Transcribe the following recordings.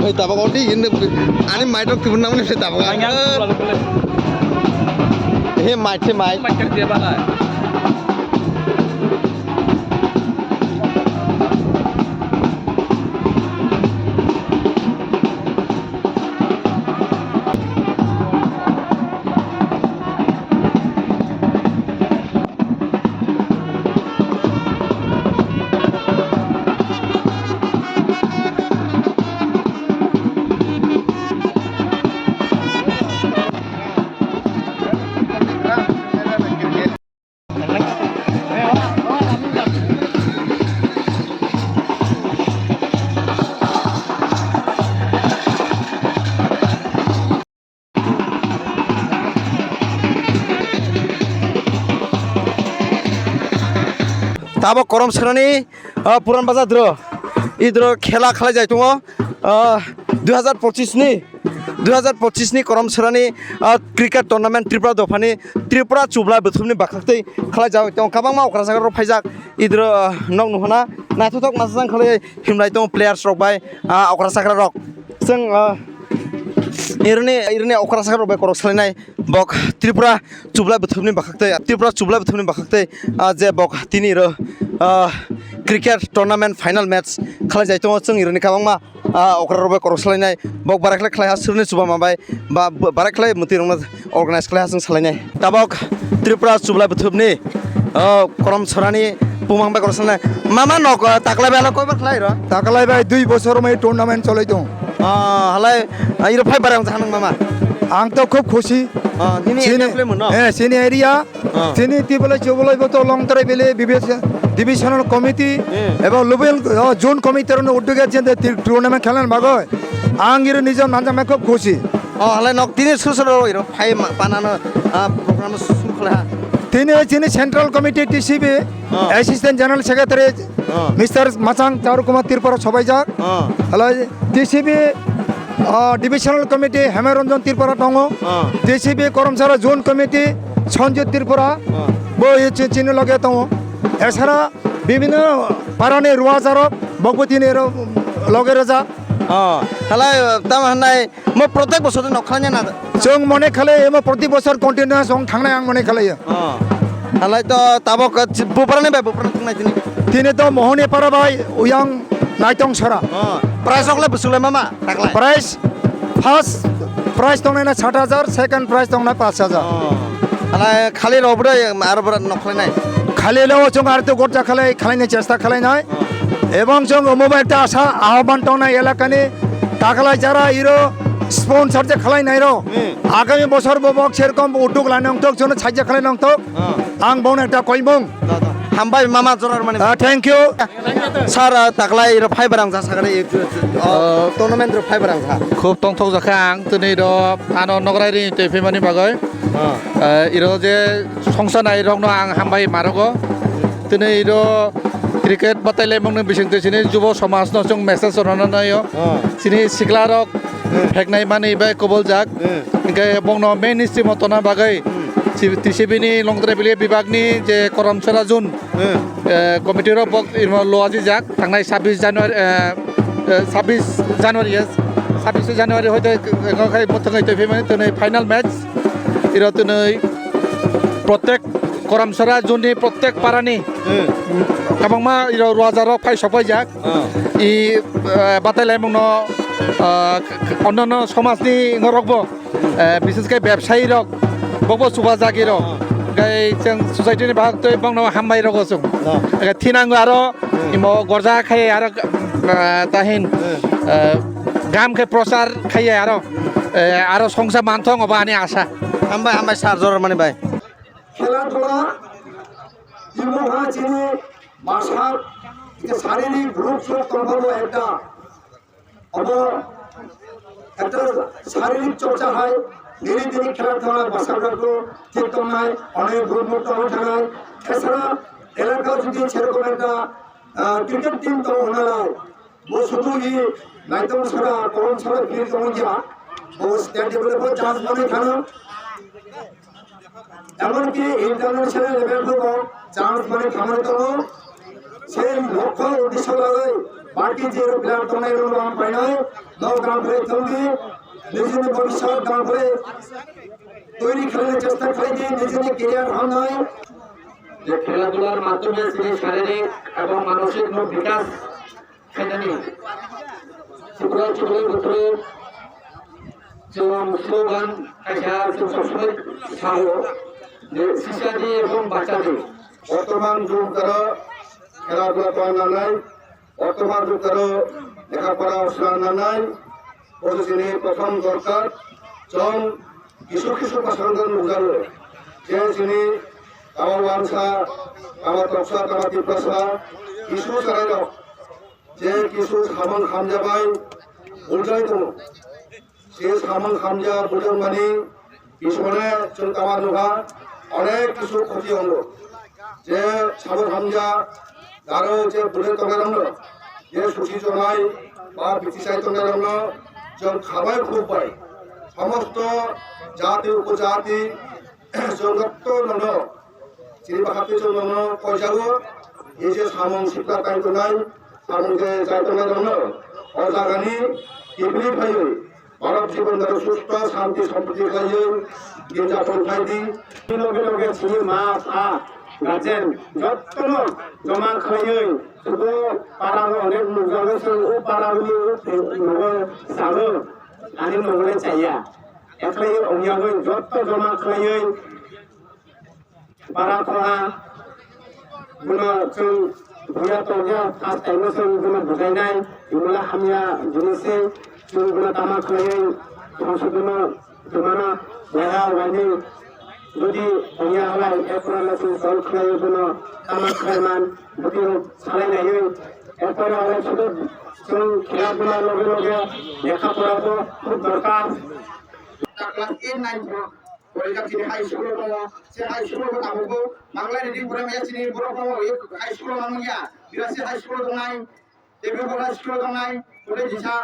Oi, tabak odi ini ani mai dok tibun namanya saya tabak. He mai se mai. Mai kerja bala. Tabak korom serani puran bazar dro. Idro khela khala jai tungo 2025 ni korom serani cricket tournament Tripura dofani Tripura chubla buthumni bakhaktai khala jai tong kabang ma okra sagar phaijak idro nok nuhana naithotok masang khala himlai tong players rok bai okra sagar rok sing irne okra sagar rok korok salinai bok Tripura chubla buthumni bakhaktai je bok tini ro cricket tournament final match khala jai tong chung irni kabang ma okra rok korok salinai bok barakla khlai sirni chuba mabai ba barakla muti rong organize khlai chung salinai tabok Tripura chubla buthumni korom sorani pumang ba korok salinai mama nok taklai bela koibar khlai ro তাকালাই ভাই 2 বছর মই tournament চলাই তো halai iro phai barang janang mama আং তো খুব খুশি dini ene play mon no হ্যাঁ সিনি এরিয়া সিনি টিবলে চবলে তো লং তরে বেলে ডিভিশনাল কমিটি এবং লোবেল জোন কমিটির উদ্যোগে যে টুর্নামেন্ট খেলার ভাগ আং ইর নিজম নাজা মে খুব খুশি halai nok dini susuro iro phai panano program su khla তিনি central committee TCB assistant general secretary mister Machang Charu Kumar Tripura সবাই যাক hello TCB divisional committee Hemranjan Tripura টঙ্গ TCB Karamsara zone committee Sanjit Tripura বই চিনি লগে টঙ্গ এছাড়া বিভিন্ন পারানি রুয়াজারক বকবতিনি লগে Reza halai tam hanai mo protek bosor nok khlanya na जों मने खाले एम प्रति बছর कन्टिन्यूस जों थांनाय आं मने खालायो halai to tabok buparane ba buparane tungnai dini तिने तो मोहने पारा भाई उयां नाइटं सरा price okla busule mama taklai price first price दंना 60,000 सेकंड प्राइस दंना 5,000 halai khali robra aro bra nok khlai nai खाली लो जों आर तो गटा खालायनो चेष्टा खालायनाय এবং जों मोबाइलটা आशा आह्वान दंनाय एलाकानि ताकलाय जारा इरो स्पन्सर जे खालायनाय रो आगामी बছর बक सेरकम उद्योग लानांग तक जों साहाय्य खालायनांग तक आं बावनो एकटा कइबं hambai mama jorar mane thank you sar taklai iro phai barang ja sagare tournament ro phai barang ja খুব টংথক জাখা আং তনি র আনো নগরাইনি তেফেমানি বাগৈ ইরো যে সংসার নাই রং আং হামবাই মারগো তনি ইরো ক্রিকেট বাতাইলে মংনে বিসিংতে সিনি যুব সমাজ ন जों message রনানায় Sini সিগলা rock ফেকনাই money by কবল জাক ইনকে বংন মেইন স্ট্রিম তনা বাগৈ টিসিবিনি লংদ্রাইবিলি বিভাগনি যে করমছরা জুন কমিটির বক লোয়াজি জাক থাंनाय 26 জানুয়ারি হইতে গাখাই মথঙ্গাই তৈফে মানে তनै ফাইনাল ম্যাচ ইরা তनै প্রত্যেক করমছরা জুননি প্রত্যেক পারানি কাবাংমা ইরা রোয়াজারক ফাই সবাই জাক ই বাতাইলাই মংন অন্যান্য সমাজনি রকব বিশেষ করে ব্যবসায়ী রক বকব সুবা জাগি রক গাই जों सोसाइटिनि भाग तै बंनो हामबाय रगो जों थिनांगो आरो इमो गरजा खाय आरो ताहिन गाम के प्रचार खाय आरो संसार मानथं अबा आनि आशा hambai sar jorar mane bai খেলাধুলা জীবন চিনি মাসার শারীরিক রূপ সম্পর্ক একটা একটা শারীরিক চর্চা হয় ধীরে খেলাধুলার বাসাগুলো চেতনায় অনেক গুণমুক্ত ওঠানায় এছাড়া এলাকার যদি সেরকম একটা ক্রিকেট টিম তো ওনারাও ও শুধু নাইতো ছাড়া করম ছাড়া ফিরে যেমন যা ও স্টেট লেভেলের চান্স মানে খানো এমনকি ইন্টারন্যাশনাল লেভেল থেকে চান্স মানে খানো তো সেই লক্ষ্য উদ্দেশ্য লাগে বাকি যে প্লেয়ার তোমায় রোমান পাই নাই নও গান করে চলবি নিজের ভবিষ্যৎ গান করে তৈরি খেলার চেষ্টা করে দিয়ে নিজের ক্যারিয়ার ভাঙ নয় যে খেলাধুলার মাধ্যমে তিনি শারীরিক এবং মানসিক বিকাশ সেখানে ত্রিপুরা চুলের ভিতরে স্লোগান সবসময় ছাড়ো যে শিশাদি এবং বাচ্চাদের বর্তমান যুগ তারা খেলাধুলা করা নাই বর্তমান যুগ তারা লেখাপড়া অসুবিধা নাই প্রতিদিনে প্রথম দরকার জন কিছু পাশান্তর মুখালো যে যিনি আমার ওয়ানসা আমার তপসা আমার তিপ্রাসা কিছু চালাইল যে কিছু সামন খামজাবাই উল্টাই দङ সে সামন খামজা বুঝন মানে কিছুমানে जों কামার নুভা অনেক কিছু ক্ষতি হলো যে সামন খামজা আরো যে বুঝে তঙ্গারন্ন যে সুশী জনাই বা বিচিসাই তঙ্গারন্ন जों খাবাই খুব পাই সমস্ত জাতি উপজাতি জগত্ত নন চিরিবাহাতে जों নন পয়সাগো এই যে সামন শিক্ষা কাইতো নাই সামনকে যাইতঙ্গা দङ অজাগানি ইবলি ফাইयो মানব জীবন দ্বারা সুস্থ শান্তি সম্প্রীতি খাইयो गिर्जाफोर खाइदि लगे लगे छिनि मास आ गार्जेन जत्तनो जमा खाइयो सुबो पारागो अनेक मुगागो जों ओ पारागो नगो सागो आनि नगले चाइया एकलै अनियागो जत्त जमा खाइयो पारा खहा गुना जों बुया तोया खास टाइम जों गुना बुजायनाय इमला हामिया जिनिसे जों गुना तामा खाइयो संसदनो जमाना बेहा वानि যদি অনিয়া হলাই এরপর লাসি সল খাইयो गुना तामा खायमान बुति सालायनाय এরপর হলাই শুধু जों খেলাধুলা লগে লগে লেখাপড়াও খুব দরকার ক্লাস 8 9 পরীক্ষা চিনি হাই স্কুল দङ সে হাই স্কুল তাবো বাংলা রিডিং ফরামাया চিনি बर' दङ हाई स्कुल मानगया बिरासि हाई स्कुल दंनाय देबो हाई स्कुल दंनाय ओले दिसा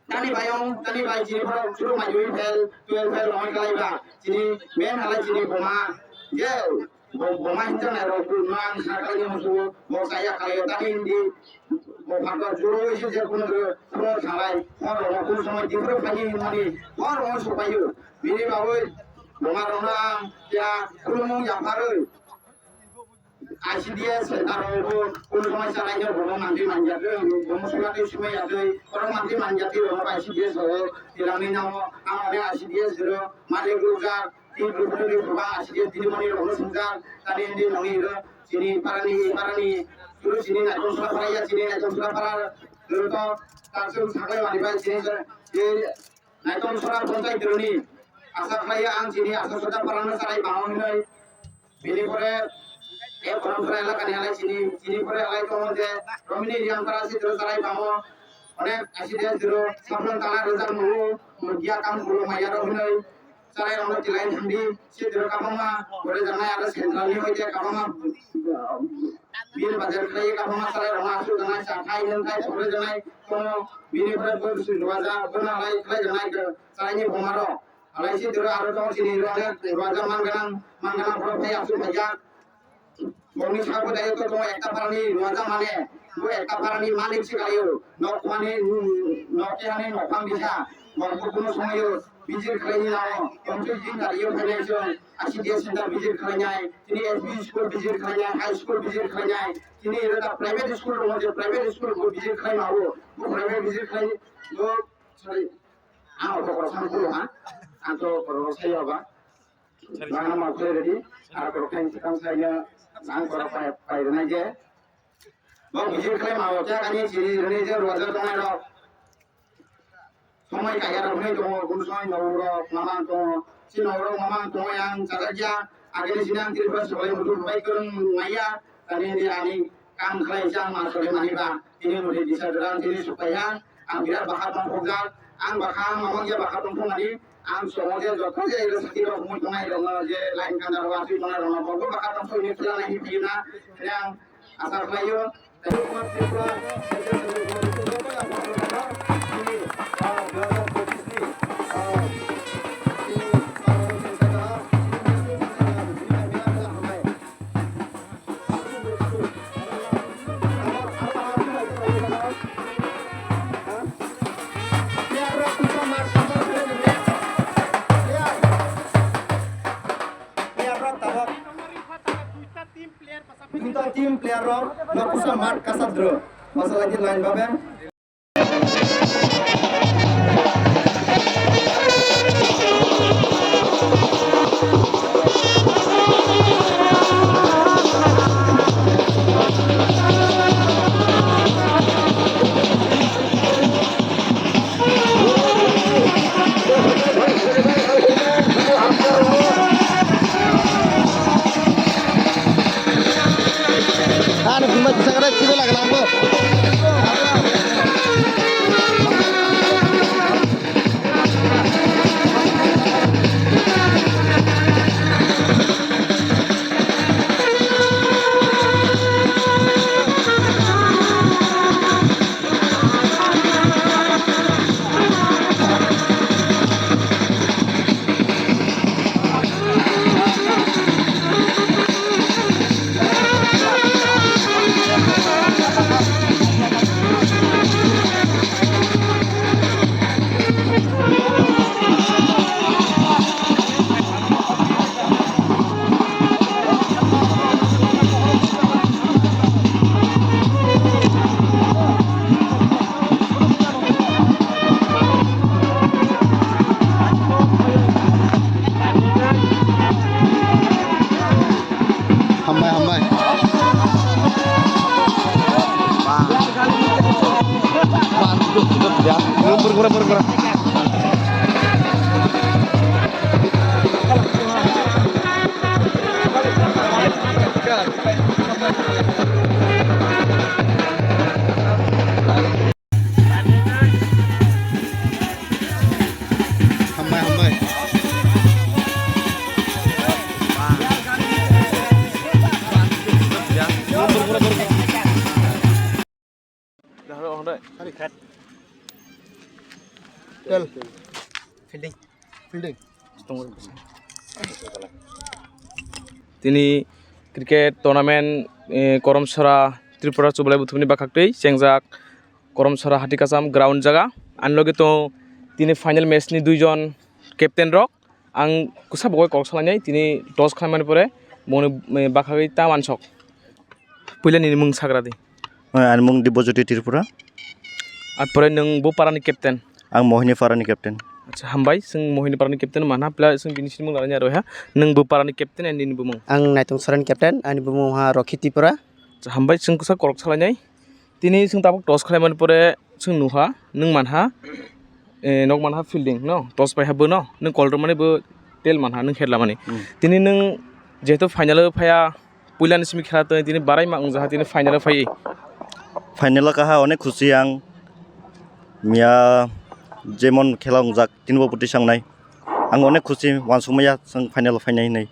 दानि बाय चिनि बर' सुरु मायoi फेल 12 फेल लय गायबा चिनि मेन हालाय चिनि बमा जे बमा हिनजानाय र मान साखायनि मुसु बसाया खायो दानि हिन्दी बफाका जुरो एसे जे कुनो कुनो थालाय हर कुनो समय दिफोर फायि माने हर हर सफायो बिनि बाबै बमा रना या खुलुमु याफारो ICDS आरो कुनो समय सालायनो बमा मानदि मानजादो बमसुलानि समय यादै पर मानदि मानजादि बमा ICDS हो तिलानि नाम आमारे ICDS जरो माले गुजा इ ग्रुपनि बमा ICDS दिनि माने रनो संजा तानि हिन्दी नङि र चिनि पारानि सुरु चिनि नायजों सुराफारा चिनि नायजों सुराफारा जरो तारजों सागै मानिबाय चिनि जे नायजों सुरा पन्चायत दिरनि आसा खालायो आं चिनि आसा सदा पारानो साराय बाङै बेनि परे ए परम्परा एलाकानि हालाय चिनि परे हालाय दङ जे रमिनि रियामफारा सिद्र साराय बाङो अनेक आसिदे जरो साफ्रोम ताला रोजा नु गिया काम गुलो माया रहिनै साराय रंग तिलाइन थांदि सिद्र काममा बरे जानाय आरो सेन्ट्रालनि होइते काममा बिल बाजार खालायो काममा साराय रंग आसु जानाय साथाय नोंथाय सरे जानाय दङ बिनिफ्राय बोसु दवाजा बनालाय खालाय जानाय सारायनि बमारो हालाय सिद्र आरो दङ चिनि रने दवाजा मानगानां फरा फाय आसु फाया बंनि साबो दायो तो दङ एकटा पारानि दवाजा माने वो एकटा पारानि मालिक सिगायो नक माने नकेहानि नखां दिसा बंखुनो समायो बिजिर खालायनि नाव ओमफ्राय दिन दायो फायनायजों आसिडिएस सेन्टार बिजिर खालायनाय दिनै एसबि स्कुल बिजिर खालायनाय हाई स्कुल बिजिर खालायनाय दिनै दा प्राइभेट स्कुल दङ जे प्राइभेट स्कुल को बिजिर खालायनावो वो प्राइभेट बिजिर खालाय लो सरि आं अट'खौ सानखौ हा आंथ' खर'आव सायोबा लाना मावखौ रेडि आरो खर'खायनि सिगां सायनो आं खर' फायनाय जे बाव बिजिर खालायनावो जागानि जिरिनि जे रजा दंनाय र समय काया रखनै दङ गुनु समय नौरो मामा दङ सि नौरो मामा दङ आं जागाजिया आगेनि सिनां त्रिपुरा सबाय मुदु बायकरं माया दानि दिरानि काम खालायजा मा सरे मानिबा दिनै मुदि दिसा दरां दिनै सपाया आं बिराद बाखा दं फजा आं बाखा मामा जे बाखा दं फमानि आं समाव जे जथ जे साथि र मुइ दंनाय दङ जे लाइन कान्दार वासि दंनाय दङ बबो बाखा दं सयनि फलानायनि फैना आं आसा खालायो त्रिपुरा কিন্তু টিম প্লেয়ার রক নকুসা মাঠ কাসাদ্র মাসালাইতি লাইন ভাবে Ano kung may sakara sila lang mo. Tini cricket tournament Koromsara Tripura Chublai Buthumni Bakhaktei Sengjak Koromsara Hatikasam ground jaga anloge to tini final match ni duijon captain rok ang kusa boy korsalani tini toss khamani pore moni bakhagei ta mansok puila ni mung sagradi An mung Dibojoti Tripura at pore nung bo parani captain ang Mohini Farani captain. acha hambai sing mohini parani captain mana pla sing bini simung laranya roha nung bo parani captain and ni bumung ang naitung soran captain ani bumung ha Rocky Tripura hambai sing kusa korok salani tini sing tabuk toss khamani pore sing nuha nung manha nok manha fielding no toss pai habo no nung call mane bo tel manha nung khela mane tini nung jeto final phaya puila ni simi khela to tini barai ma ungja tini final phai Final kaha onek khusi ang Mia Jemon Khelang Jak tinbo puti sangnai ang onek khusi wansumaya sang final fainai nei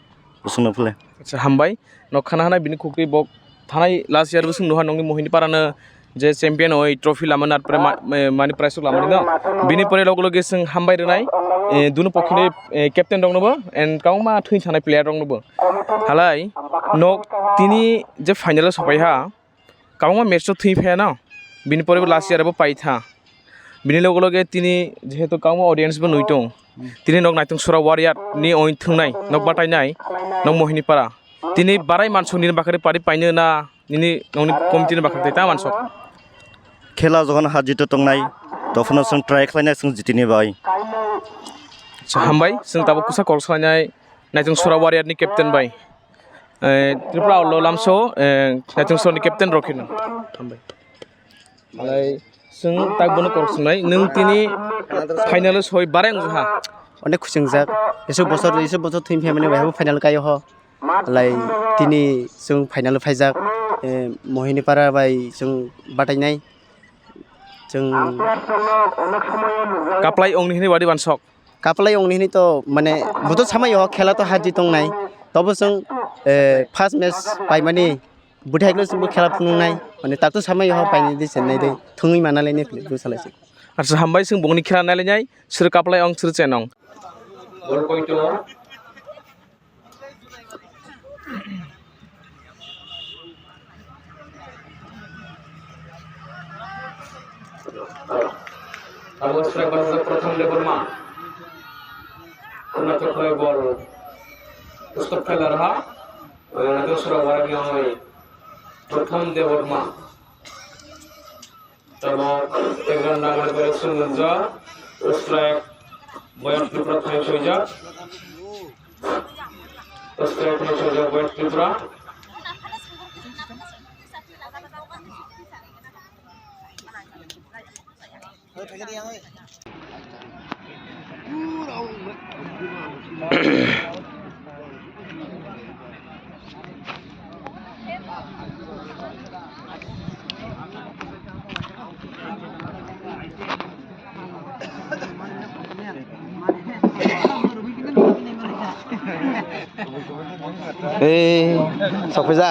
usungna phule acha hambai nok khana hana bini khukri bok thanai last year busung nuha nongni mohini parana je champion oi trophy laman at mani prize lamani no bini pore log loge sing hambai renai dunu pokhine captain dong nobo and kauma thui thanai player dong nobo halai nok tini je final sopai ha kauma match to thui phe na bini pore last year bo pai tha bini log loge tini jehetu kauma audience bo nuitong tini nok naitung sura warrior ni oin thungnai nok batai nai nok mohini para tini barai mansok ni bakari pari paine na nini nongni committee ni bakari ta mansok khela jogan hajito tongnai tofano sang try khlainai sang jitini bai hambai sing tabo kusa kol salai naitung sura warrior ni captain bai Tripura lo lamso naitung sura ni captain rokin hambai alai sing tak bono kol sunai nung tini final soi bareng ha onek khusing jak esu bosor thim family wahabo final kayo ho lai tini sung final phaijak mohini para bai sung batai nai sung kaplai ong ni wadi bansok kaplai ong ni to mane buto samai ho khela to haji tong nai tobo sung first match pai mani budhai glo sung khela phunung nai mane tak to samai ho pai ni disen nai dei thungui manalai ni phile bu salai acha hambai sing bongni khela nai nyai sir kaplai ong sir chenong Gol pointo. অবশ্যই বাংলাদেশ প্রথম level মা উন্নত হয়ে বল পুস্তক খেলার হা নাটক সরো ওয়ারমি হয় प्रथम देवर्मा तब तेग्राम नागर पर सुनजा स्ट्राइक बयान त्रिपुरा थाने सोजा स्ट्राइक में सोजा बयान त्रिपुरा सफैजा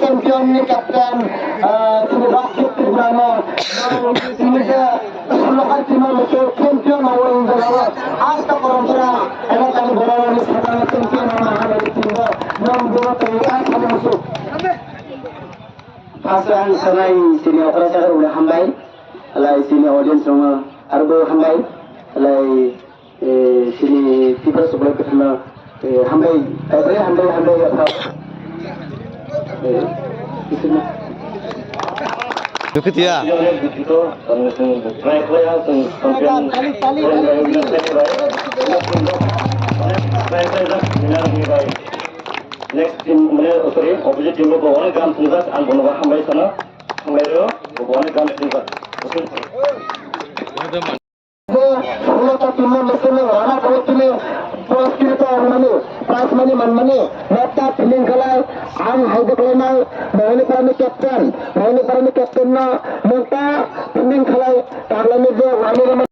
চ্যাম্পিয়ন ক্যাপ্টেন তিনি রাষ্ট্রীয় ত্রিপুরানো তিনি যে লোকাল টিমের চ্যাম্পিয়ন আজটা পরম্পরা এবং আমি বড় সাধারণ চ্যাম্পিয়ন আমার Pasangan sanai sini operator udah hambai, alai sini audience rumah arbo hambai, alai sini people sebelah kita hambai, hambai apa? Sini. Dukit ya. Next team mana sorry opposite team ko one gram tungas an bono hambai sana hambai ro one gram tungas Semua tim mesin orang kalau tim pos kita mana pas mana nota feeling kalau ang hide kalau bahwa para captain na nota feeling kalau kalau ni